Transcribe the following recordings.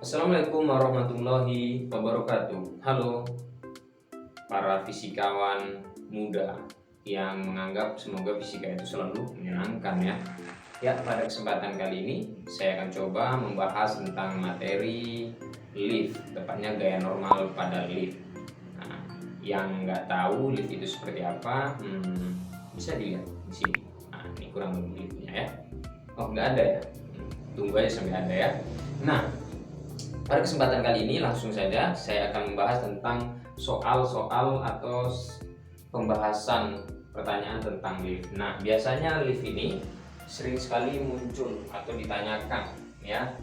Assalamualaikum warahmatullahi wabarakatuh. Halo para fisikawan muda yang menganggap semoga fisika itu selalu menyenangkan ya. Ya, pada kesempatan kali ini saya akan coba membahas tentang materi lift, tepatnya gaya normal pada lift. Nah, yang nggak tahu lift itu seperti apa, bisa dilihat di sini. Nah, ini kurang lebih liftnya ya. Oh, nggak ada ya? Tunggu aja sampai ada ya. Nah, pada kesempatan kali ini langsung saja saya akan membahas tentang soal-soal atau pembahasan pertanyaan tentang lift. Nah, biasanya lift ini sering sekali muncul atau ditanyakan ya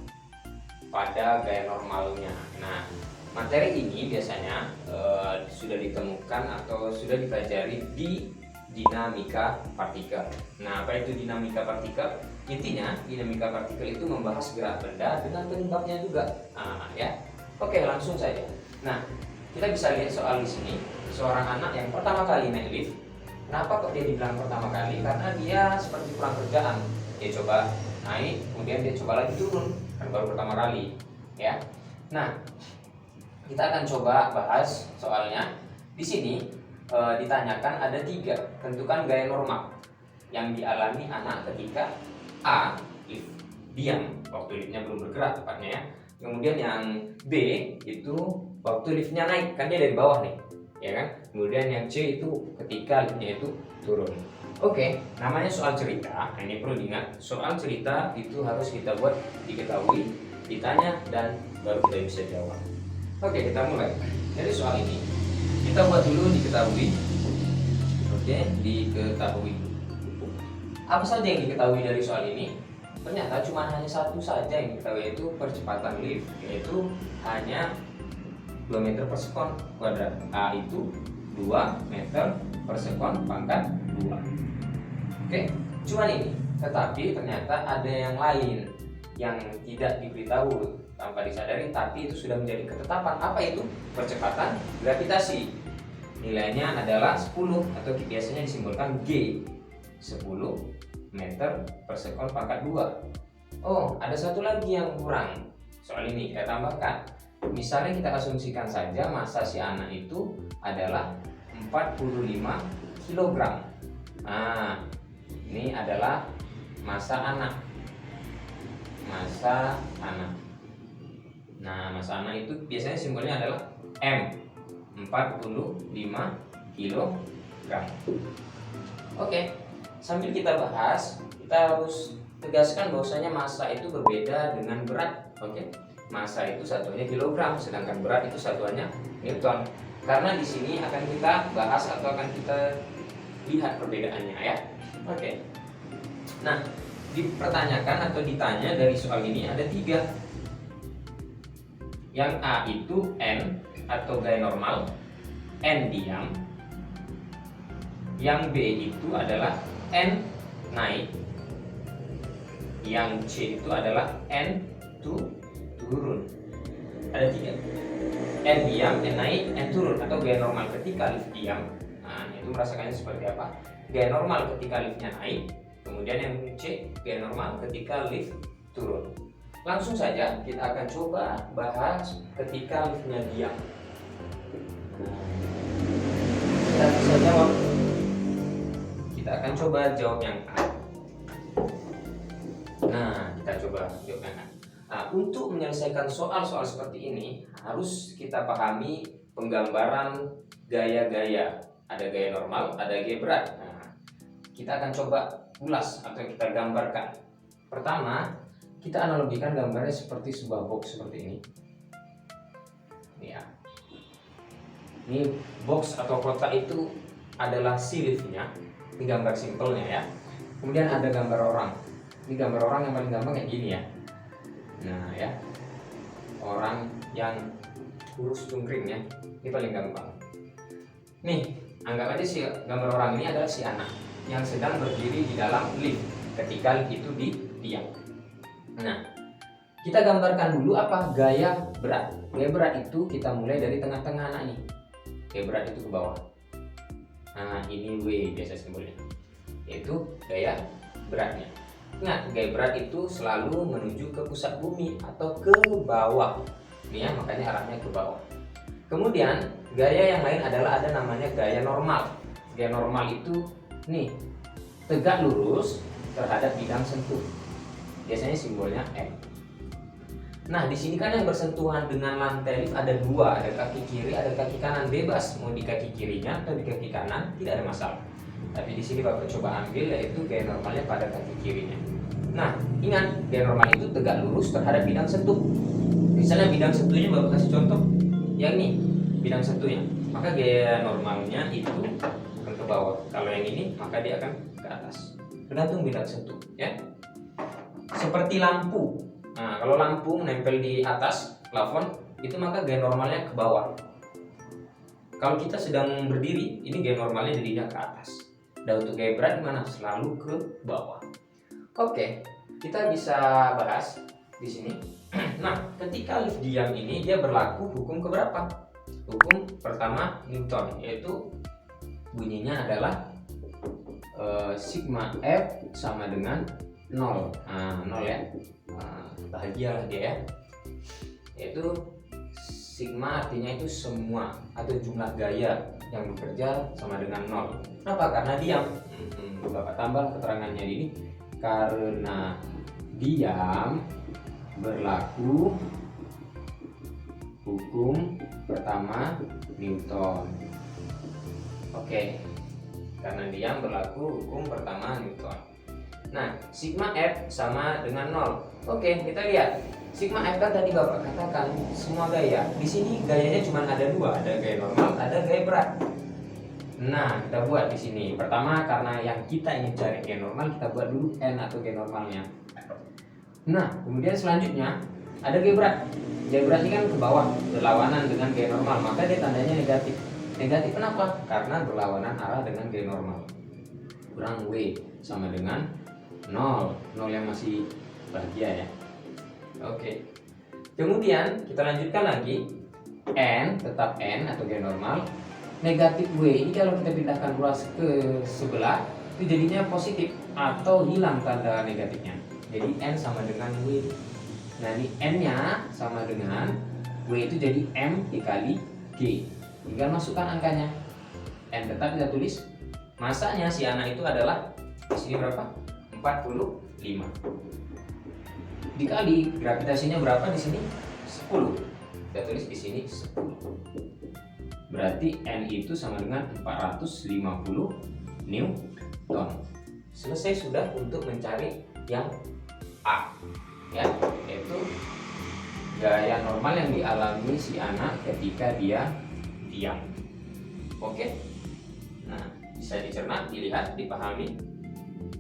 pada gaya normalnya. Nah, materi ini biasanya sudah ditemukan atau sudah dipelajari di dinamika partikel. Nah, apa itu dinamika partikel? Intinya, dinamika partikel itu membahas gerak benda dengan penyebabnya juga. Nah, ya. Oke, langsung saja. Nah, kita bisa lihat soal di sini. Seorang anak yang pertama kali naik lift. Kenapa kok dia dibilang pertama kali? Karena dia seperti kurang kerjaan. Dia coba naik, kemudian dia coba lagi turun, kan baru pertama kali, ya. Nah, kita akan coba bahas soalnya. Di sini ditanyakan ada 3, tentukan gaya normal yang dialami anak ketika A. Lift diam, waktu liftnya belum bergerak tepatnya ya. Kemudian yang B itu waktu liftnya naik, kan dia dari bawah nih, ya kan. Kemudian yang C itu ketika liftnya itu turun. Oke, namanya soal cerita. Nah, ini perlu diingat, soal cerita itu harus kita buat diketahui, ditanya, dan baru kita bisa jawab. Oke, kita mulai dari soal ini. Kita buat dulu diketahui. Oke, diketahui. Apa saja yang diketahui dari soal ini? Ternyata cuma hanya satu saja yang diketahui, yaitu percepatan lift, yaitu hanya 2 meter per sekon kuadrat. A itu 2 meter per sekon pangkat 2. Oke, cuma ini. Tetapi ternyata ada yang lain yang tidak diberitahu tanpa disadari, tapi itu sudah menjadi ketetapan. Apa itu? Percepatan gravitasi. Nilainya adalah 10 atau biasanya disimbolkan G. 10 meter per sekon pangkat 2. Oh, ada satu lagi yang kurang. Soal ini kita tambahkan. Misalnya kita asumsikan saja massa si anak itu adalah 45 kg. Nah, ini adalah massa anak. Massa anak. Nah, massa anak itu biasanya simbolnya adalah M. 45 kg. Oke. Sambil kita bahas, kita harus tegaskan bahwasanya massa itu berbeda dengan berat. Oke, massa itu satuannya kilogram, sedangkan berat itu satuannya newton. Karena di sini akan kita bahas atau akan kita lihat perbedaannya ya. Oke. Nah, dipertanyakan atau ditanya dari soal ini ada 3. Yang A itu N atau gaya normal, N diam. Yang B itu adalah N naik. Yang C itu adalah N turun. Ada 3. N diam, N naik, N turun atau gaya normal ketika lift diam. Nah, itu merasakannya seperti apa? Gaya normal ketika liftnya naik. Kemudian yang C, gaya normal ketika lift turun. Langsung saja kita akan coba bahas ketika liftnya diam. Kita bisa jawab. Kita akan coba jawab yang A. Nah, kita coba jawab yang A. Nah, untuk menyelesaikan soal-soal seperti ini harus kita pahami penggambaran gaya-gaya. Ada gaya normal, ada gaya berat. Nah, kita akan coba ulas atau kita gambarkan. Pertama, kita analogikan gambarnya seperti sebuah box seperti ini. Ini ya. Ini box atau kotak itu adalah si liftnya. Ini gambar simpelnya ya. Kemudian ada gambar orang. Ini gambar orang yang paling gampang kayak gini ya. Nah ya, orang yang kurus cungkring ya. Ini paling gampang. Nih, anggap aja si gambar orang ini adalah si anak yang sedang berdiri di dalam lift ketika lift itu diam. Nah, kita gambarkan dulu apa gaya berat. Gaya berat itu kita mulai dari tengah-tengah anak nih. Gaya berat itu ke bawah. Nah, ini W biasa simbolnya, yaitu gaya beratnya. Ingat, gaya berat itu selalu menuju ke pusat bumi atau ke bawah. Ini ya, makanya arahnya ke bawah. Kemudian gaya yang lain adalah ada namanya gaya normal. Gaya normal itu nih, tegak lurus terhadap bidang sentuh. Biasanya simbolnya M. Nah, di sini kan yang bersentuhan dengan lantai lift ada dua, ada kaki kiri, ada kaki kanan, bebas mau di kaki kirinya atau di kaki kanan, tidak ada masalah. Tapi di sini Bapak coba ambil yaitu gaya normalnya pada kaki kirinya. Nah, ingat gaya normal itu tegak lurus terhadap bidang sentuh. Misalnya bidang sentuhnya Bapak kasih contoh, yang ini bidang sentuhnya, maka gaya normalnya itu akan ke bawah. Kalau yang ini maka dia akan ke atas. Tergantung bidang sentuh, ya. Seperti lampu. Nah, kalau lampu menempel di atas plafon, itu maka gaya normalnya ke bawah. Kalau kita sedang berdiri, ini gaya normalnya jadinya ke atas. Dan untuk gaya berat mana? Selalu ke bawah. Oke, kita bisa bahas di sini. Nah, ketika lift diam ini dia berlaku hukum keberapa? Hukum pertama Newton, yaitu bunyinya adalah sigma F sama dengan 0. Nah, 0 ya. Bahagialah dia ya. Yaitu sigma artinya itu semua atau jumlah gaya yang bekerja sama dengan 0. Kenapa? Karena diam. Bapak tambah keterangannya ini. Karena diam berlaku hukum pertama Newton. Oke. Karena diam berlaku hukum pertama Newton. Nah, sigma F sama dengan 0. Oke, kita lihat. Sigma F kan tadi Bapak katakan semua gaya. Di sini gayanya cuma ada dua, ada gaya normal, ada gaya berat. Nah, kita buat di sini. Pertama, karena yang kita ingin cari gaya normal, kita buat dulu N atau gaya normalnya. Nah, kemudian selanjutnya ada gaya berat. Gaya berat ini kan ke bawah, berlawanan dengan gaya normal, maka dia tandanya negatif. Negatif kenapa? Karena berlawanan arah dengan gaya normal. Kurang W sama dengan 0 yang masih bahagia ya. Oke. Kemudian kita lanjutkan lagi. N tetap N atau gaya normal. Negatif W ini kalau kita pindahkan ruas ke sebelah itu jadinya positif atau hilang tanda negatifnya. Jadi N sama dengan W. Nah, ini N-nya sama dengan W itu jadi M dikali G. Tinggal masukkan angkanya. N tetap kita tulis. Masanya si anak itu adalah di sini berapa? 45. Dikali gravitasinya berapa di sini? 10. Kita tulis di sini 10. Berarti N itu sama dengan 450 Newton. Selesai sudah untuk mencari yang A, ya, yaitu gaya normal yang dialami si anak ketika dia diam. Oke. Nah, bisa dicerna, dilihat, dipahami.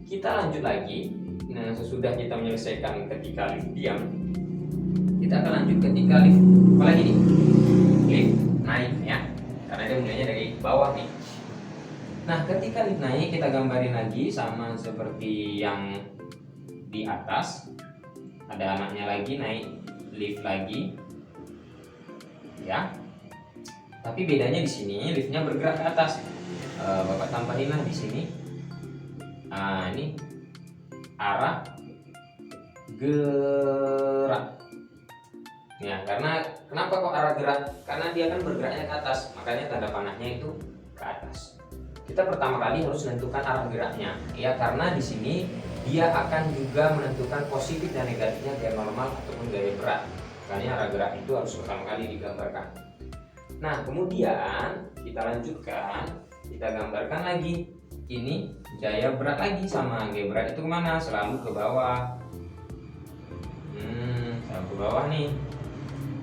Kita lanjut lagi. Nah, sesudah kita menyelesaikan ketika lift diam, kita akan lanjut ketika lift apalagi nih? Lift naik ya. Karena dia mulainya dari bawah nih. Nah, ketika lift naik kita gambarin lagi sama seperti yang di atas. Ada anaknya lagi naik lift lagi. Ya. Tapi bedanya di sini liftnya bergerak ke atas. Bapak tambahinlah di sini. Nah, ini arah gerak. Ya, karena kenapa kok arah gerak? Karena dia kan bergeraknya ke atas, makanya tanda panahnya itu ke atas. Kita pertama kali harus menentukan arah geraknya. Ya, karena di sini dia akan juga menentukan positif dan negatifnya gaya normal ataupun gaya berat. Makanya arah gerak itu harus pertama kali digambarkan. Nah, kemudian kita lanjutkan, kita gambarkan lagi. Ini gaya berat lagi sama gaya berat itu kemana? Selalu ke bawah. Selalu ke bawah nih,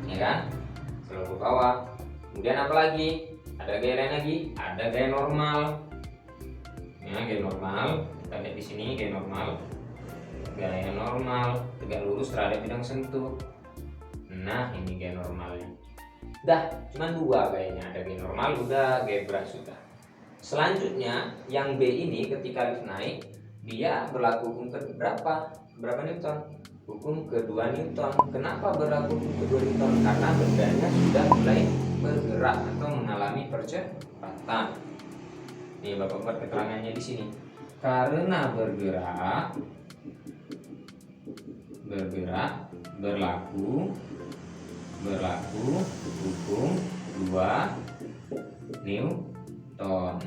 ya kan? Selalu ke bawah. Kemudian apa lagi? Ada gaya lain lagi? Ada gaya normal. Ya, gaya normal. Kita lihat di sini gaya normal. Gaya normal tegak lurus terhadap bidang sentuh. Nah, ini gaya normalnya. Dah, cuma dua gayanya. Ada gaya normal, udah, gaya berat sudah. Selanjutnya yang B ini ketika lift naik dia berlaku hukum berapa Newton? Hukum kedua Newton. Kenapa berlaku hukum kedua Newton? Karena bendanya sudah mulai bergerak atau mengalami percepatan. Nih Bapak buat keterangannya di sini. Karena bergerak bergerak, berlaku, hukum 2 Newton.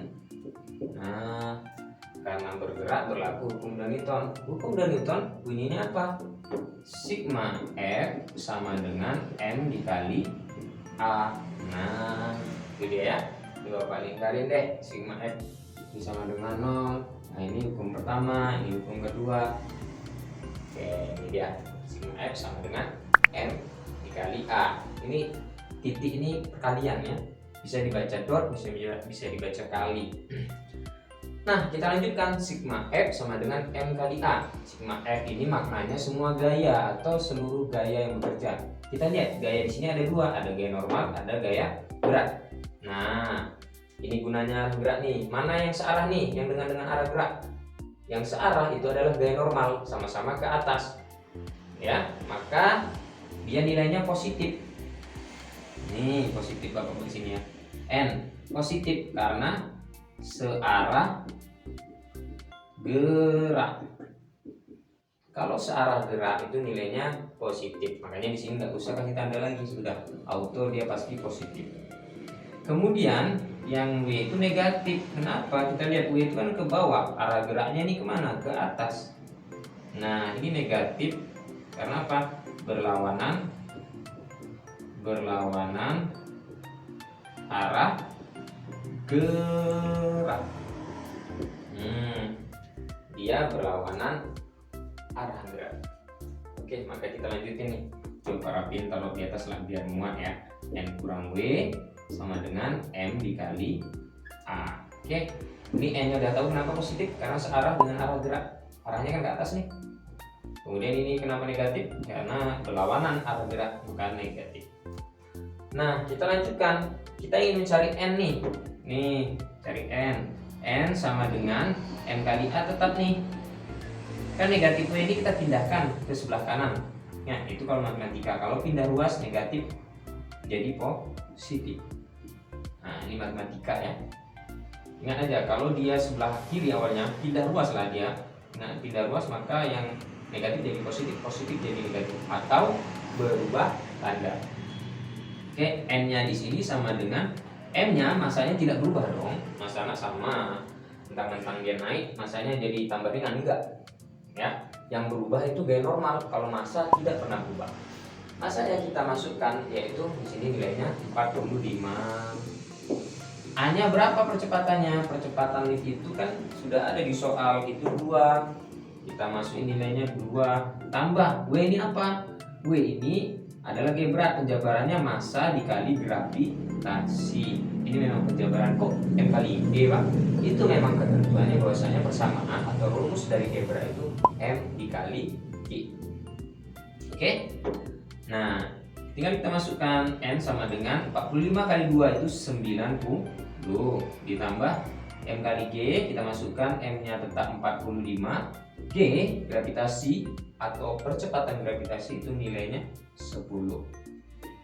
Nah, karena bergerak, berlaku, hukum 2 Newton. Hukum 2 Newton bunyinya apa? Sigma F sama dengan M dikali A. Nah, itu dia ya. Ini Bapak lingkarin deh. Sigma F sama dengan 0. Nah, ini hukum pertama, ini hukum kedua. Oke, ini dia. Sigma F sama dengan M dikali A. Ini titik ini perkalian ya. Bisa dibaca dot, bisa dibaca kali. Nah, kita lanjutkan. Sigma F sama dengan M kali A. Sigma F ini maknanya semua gaya atau seluruh gaya yang bekerja. Kita lihat gaya di sini ada dua, ada gaya normal, ada gaya gerak. Nah, ini gunanya gerak nih. Mana yang searah nih? Yang dengan arah gerak. Yang searah itu adalah gaya normal, sama-sama ke atas. Ya, maka dia nilainya positif. Nih, positif Bapak di sini ya. N positif karena searah gerak. Kalau searah gerak itu nilainya positif. Makanya di sini nggak usah kasih tanda lagi, sudah auto dia pasti positif. Kemudian yang W itu negatif. Kenapa? Kita lihat W itu kan ke bawah, arah geraknya ini kemana? Ke atas. Nah, ini negatif karena apa? Berlawanan arah gerak. Dia berlawanan arah gerak. Oke, maka kita lanjutin nih. Coba rapiin taruh di atas lah biar muat ya. N kurang W sama dengan M dikali A. Oke, ini N nya udah tahu kenapa positif, karena searah dengan arah gerak. Arahnya kan ke atas nih. Kemudian ini kenapa negatif? Karena berlawanan arah gerak, bukan negatif. Nah, kita lanjutkan. Kita ingin mencari N nih. Nih, cari N. N sama dengan M kali A tetap nih. Kan negatif W ini kita pindahkan ke sebelah kanan. Nah, itu kalau matematika. Kalau pindah ruas negatif jadi positif. Nah, ini matematika ya. Ingat aja, kalau dia sebelah kiri awalnya, pindah ruas lah dia. Nah, pindah ruas maka yang negatif jadi positif, positif jadi negatif, atau berubah tanda. Oke, N-nya di sini sama dengan M-nya, masanya tidak berubah dong. Masanya sama. Mentang-mentang dia naik, masanya jadi tambah ringan, enggak. Ya, yang berubah itu gaya normal. Kalau massa tidak pernah berubah. Masa yang kita masukkan yaitu di sini nilainya 45. A-nya berapa percepatannya? Percepatan lift itu kan sudah ada di soal, itu 2. Kita masukin nilainya 2 tambah W ini apa? W ini adalah gaya berat, penjabarannya massa dikali gravitasi. Ini memang penjabaran kok M kali D, Pak. Itu memang ketentuannya bahwasanya persamaan atau rumus dari gaya berat itu M dikali G. Oke? Nah, tinggal kita masukkan N sama dengan 45 kali 2 itu 90. Ditambah M kali G, kita masukkan M-nya tetap 45. G, gravitasi atau percepatan gravitasi itu nilainya 10.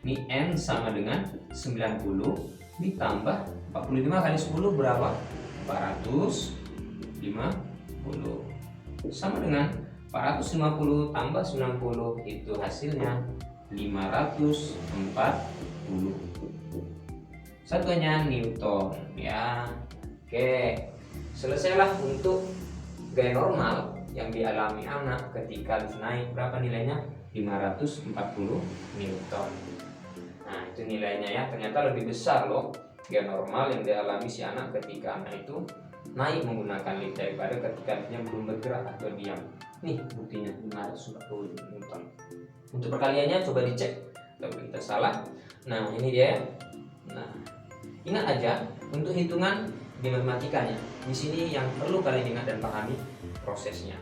Ini N sama dengan 90 ditambah 45 kali 10 berapa? 450. Sama dengan 450 tambah 90 itu hasilnya 540. Satunya Newton ya. Oke, selesailah untuk gaya normal yang dialami anak ketika naik. Berapa nilainya? 540 Newton. Nah, itu nilainya ya. Ternyata lebih besar loh gaya normal yang dialami si anak ketika anak itu naik menggunakan lift daripada ketika dia belum bergerak atau diam. Nih buktinya 540 Newton. Untuk perkaliannya coba dicek kalau kita salah. Nah, ini dia. Nah, ingat aja untuk hitungan di matematikanya. Di sini yang perlu kalian ingat dan pahami prosesnya.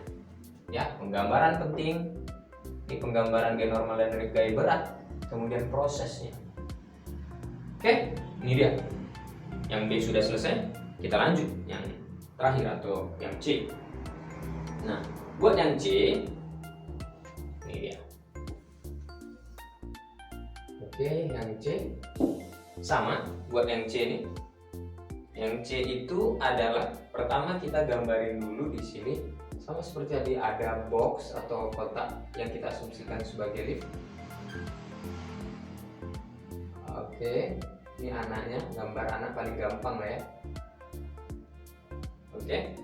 Ya, penggambaran penting. Ini penggambaran gaya normal dan gaya berat, kemudian prosesnya. Oke, ini dia. Yang B sudah selesai. Kita lanjut yang terakhir atau yang C. Nah, buat yang C, ini dia. Oke, yang C sama. Buat yang C ini, yang C itu adalah pertama kita gambarin dulu di sini Sama seperti tadi, ada box atau kotak yang kita asumsikan sebagai lift. Oke, ini anaknya, gambar anak paling gampang lah ya. Oke,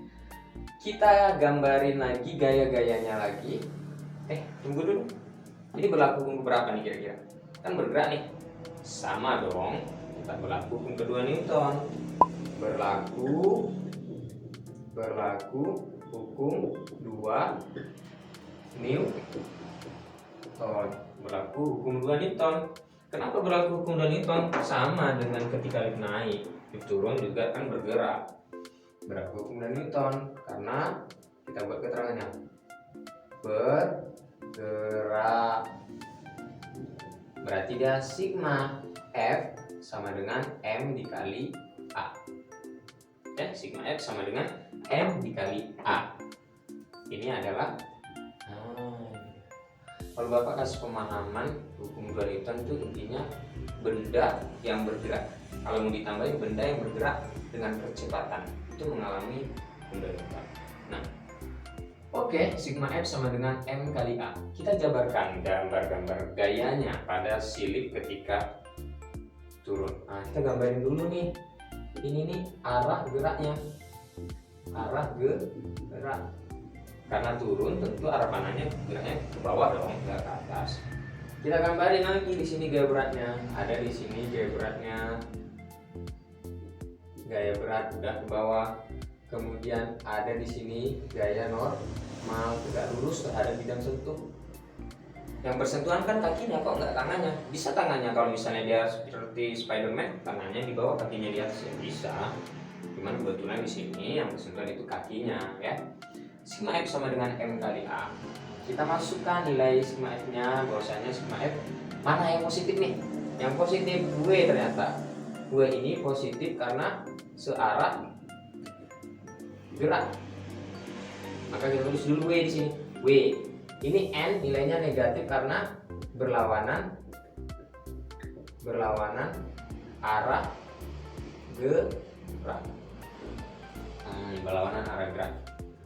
kita gambarin lagi gaya-gayanya lagi. Tunggu dulu, ini berlaku hukum berapa nih kira-kira? Kan bergerak nih, sama dong. Kita berlaku hukum kedua Newton. Berlaku hukum 2 Newton. Berlaku hukum 2 Newton. Kenapa berlaku hukum 2 Newton? Sama dengan ketika lift naik, lift turun juga kan bergerak. Berlaku hukum 2 Newton karena kita buat keterangannya. Bergerak. Berarti dia sigma F sama dengan M dikali A. Sigma F sama dengan M dikali A. Ini adalah kalau Bapak kasih pemahaman hukum 2 Newton itu intinya benda yang bergerak. Kalau mau ditambahin, benda yang bergerak dengan percepatan itu mengalami hukum 2 Newton. Nah, oke, sigma F sama dengan M kali A. Kita jabarkan gambar-gambar gayanya pada silip ketika turun. Nah, kita gambarin dulu nih. Ini nih arah geraknya. Arah gerak. Karena turun tentu arah panahnya geraknya ke bawah dong, nggak ke atas. Kita gambarin lagi di sini gaya beratnya. Ada di sini gaya beratnya. Gaya berat udah ke bawah. Kemudian ada di sini gaya normal tegak lurus terhadap bidang sentuh. Yang bersentuhan kan kakinya, kok nggak tangannya? Bisa tangannya kalau misalnya dia seperti Spiderman, tangannya di bawah, kakinya di atas, ya bisa. Cuman kebetulan di sini yang bersentuhan itu kakinya, ya. Sigma F sama dengan M kali A. Kita masukkan nilai sigma F-nya, bahwasanya sigma F mana yang positif nih? Yang positif W ternyata. W ini positif karena searah gerak. Maka kita tulis dulu W di sini. W. Ini N nilainya negatif karena berlawanan arah gerak. Berlawanan arah gerak.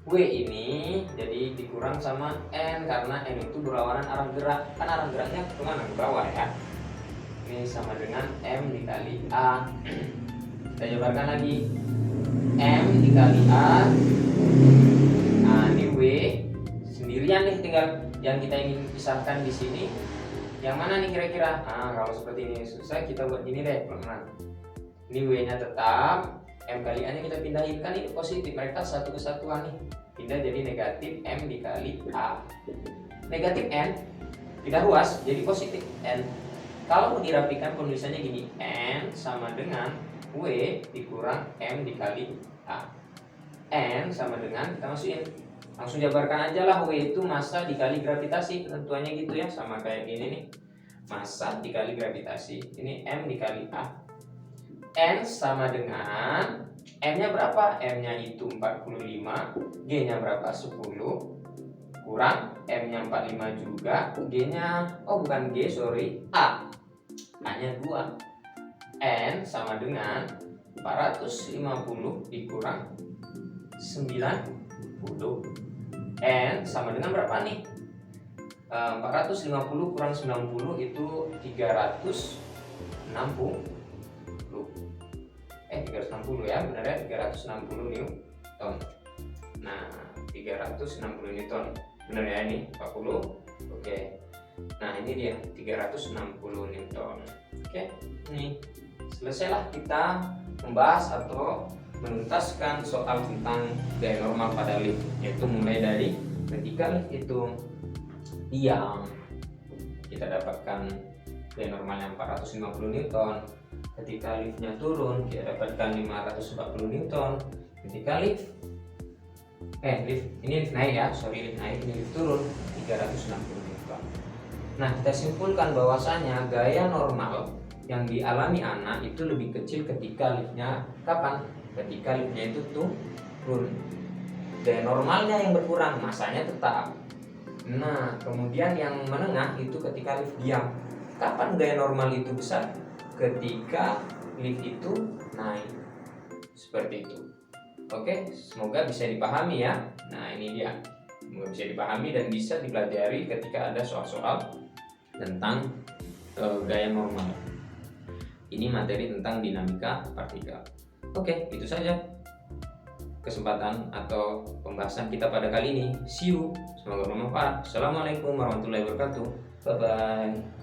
W ini jadi dikurang sama N karena N itu berlawanan arah gerak. Kan arah geraknya kemana? Ke bawah ya. Ini sama dengan M dikali A. Kita jabarkan lagi. M dikali A. Nah, ini W sendirian nih, tinggal yang kita ingin pisahkan di sini. Yang mana nih kira-kira? Nah, kalau seperti ini susah, kita buat gini deh, teman-teman. Ini W-nya tetap, M kali A-nya kita pindahin, kan ini positif, mereka satu kesatuan nih. Pindah jadi negatif M dikali A. Negatif N pindah ruas jadi positif N. Kalau mau dirapikan penulisannya gini, N sama dengan W dikurang M dikali A. N sama dengan, kita masukin, langsung jabarkan aja lah, W itu massa dikali gravitasi, ketentuannya gitu ya, sama kayak gini nih, massa dikali gravitasi. Ini M dikali A. N sama dengan M-nya berapa? M-nya itu 45, G-nya berapa? 10, kurang M-nya 45 juga, G-nya, bukan G, sorry, A. A-nya 2. N sama dengan 450 dikurang 90. N sama dengan berapa nih? 450 kurang 90 itu 360. 360 ya, benar ya, 360 Newton. Nah, 360 Newton. Benar ya ini 40. Oke. Nah, ini dia 360 Newton. Oke. Nih, selesailah kita membahas atau menuntaskan soal tentang gaya normal pada lift, yaitu mulai dari ketika lift itu diam kita dapatkan gaya normalnya 450 Newton. Ketika liftnya turun kita dapatkan 540 Newton. Ketika lift naik ya, lift naik, ini lift turun 360 Newton. Nah, kita simpulkan bahwasanya gaya normal yang dialami anak itu lebih kecil ketika liftnya kapan? Ketika liftnya itu turun. Gaya normalnya yang berkurang, masanya tetap. Nah, kemudian yang menengah itu ketika lift diam. Kapan gaya normal itu besar? Ketika lift itu naik. Seperti itu. Oke, semoga bisa dipahami ya. Nah, ini dia. Semoga bisa dipahami dan bisa dipelajari ketika ada soal-soal tentang gaya normal. Ini materi tentang dinamika partikel. Oke, itu saja kesempatan atau pembahasan kita pada kali ini. See you. Semoga bermanfaat. Assalamualaikum warahmatullahi wabarakatuh. Bye bye.